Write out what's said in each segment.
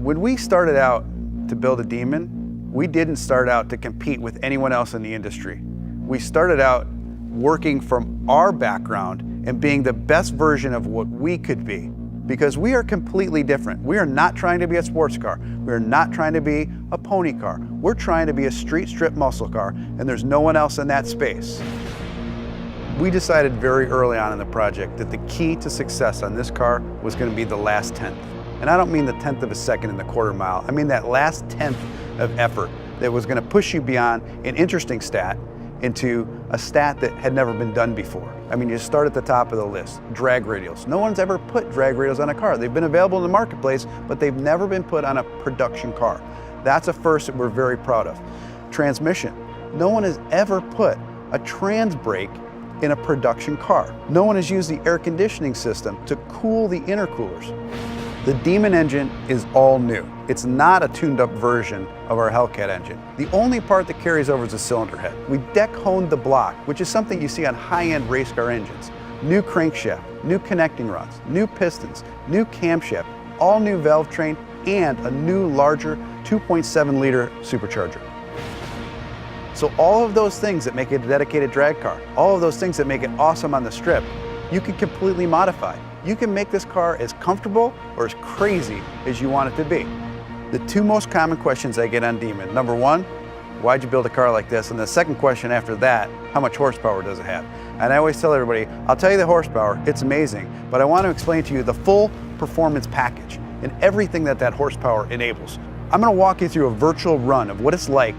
When we started out to build a Demon, we didn't start out to compete with anyone else in the industry. We started out working from our background and being the best version of what we could be, because we are completely different. We are not trying to be a sports car. We are not trying to be a pony car. We're trying to be a street strip muscle car, and there's no one else in that space. We decided very early on in the project that the key to success on this car was going to be the last tenth. And I don't mean the tenth of a second in the quarter mile. I mean that last tenth of effort that was going to push you beyond an interesting stat into a stat that had never been done before. I mean, you start at the top of the list, drag radials. No one's ever put drag radials on a car. They've been available in the marketplace, but they've never been put on a production car. That's a first that we're very proud of. Transmission. No one has ever put a trans brake in a production car. No one has used the air conditioning system to cool the intercoolers. The Demon engine is all new. It's not a tuned up version of our Hellcat engine. The only part that carries over is the cylinder head. We deck honed the block, which is something you see on high-end race car engines. New crankshaft, new connecting rods, new pistons, new camshaft, all new valve train, and a new larger 2.7 liter supercharger. So all of those things that make it a dedicated drag car, all of those things that make it awesome on the strip, you can completely modify. You can make this car as comfortable or as crazy as you want it to be. The two most common questions I get on Demon: number one, why'd you build a car like this? And the second question after that, how much horsepower does it have? And I always tell everybody, I'll tell you the horsepower, it's amazing, but I want to explain to you the full performance package and everything that that horsepower enables. I'm going to walk you through a virtual run of what it's like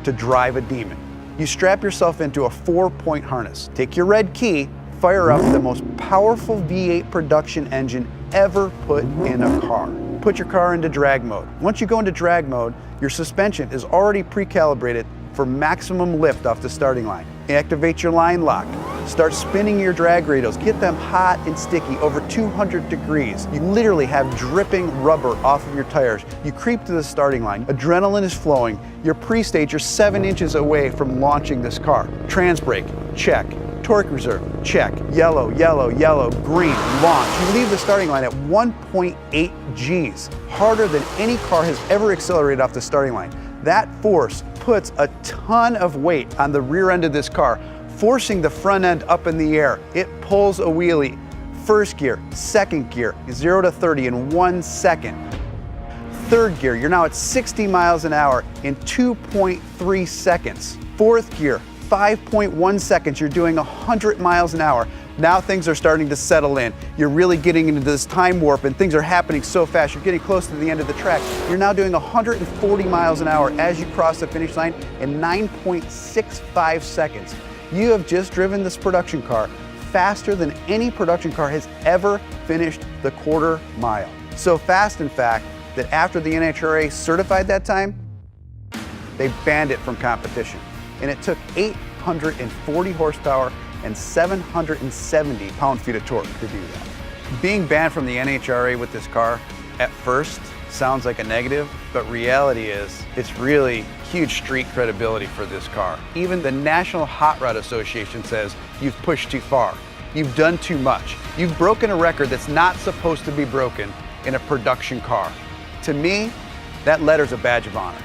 to drive a Demon. You strap yourself into a 4-point harness, take your red key, fire up the most powerful V8 production engine ever put in a car. Put your car into drag mode. Once you go into drag mode, your suspension is already pre-calibrated for maximum lift off the starting line. Activate your line lock. Start spinning your drag radials. Get them hot and sticky, over 200 degrees. You literally have dripping rubber off of your tires. You creep to the starting line. Adrenaline is flowing. You're pre-stage. You're 7 inches away from launching this car. Trans brake, check. Torque reserve, check. Yellow, yellow, yellow, green, launch. You leave the starting line at 1.8 Gs, harder than any car has ever accelerated off the starting line. That force puts a ton of weight on the rear end of this car, forcing the front end up in the air. It pulls a wheelie. First gear, second gear, 0 to 30 in 1 second. Third gear, you're now at 60 miles an hour in 2.3 seconds. Fourth gear, 5.1 seconds, you're doing 100 miles an hour. Now things are starting to settle in. You're really getting into this time warp and things are happening so fast. You're getting close to the end of the track. You're now doing 140 miles an hour as you cross the finish line in 9.65 seconds. You have just driven this production car faster than any production car has ever finished the quarter mile. So fast, in fact, that after the NHRA certified that time, they banned it from competition. And it took 840 horsepower and 770 pound-feet of torque to do that. Being banned from the NHRA with this car at first sounds like a negative, but reality is it's really huge street credibility for this car. Even the National Hot Rod Association says you've pushed too far. You've done too much. You've broken a record that's not supposed to be broken in a production car. To me, that letter's a badge of honor.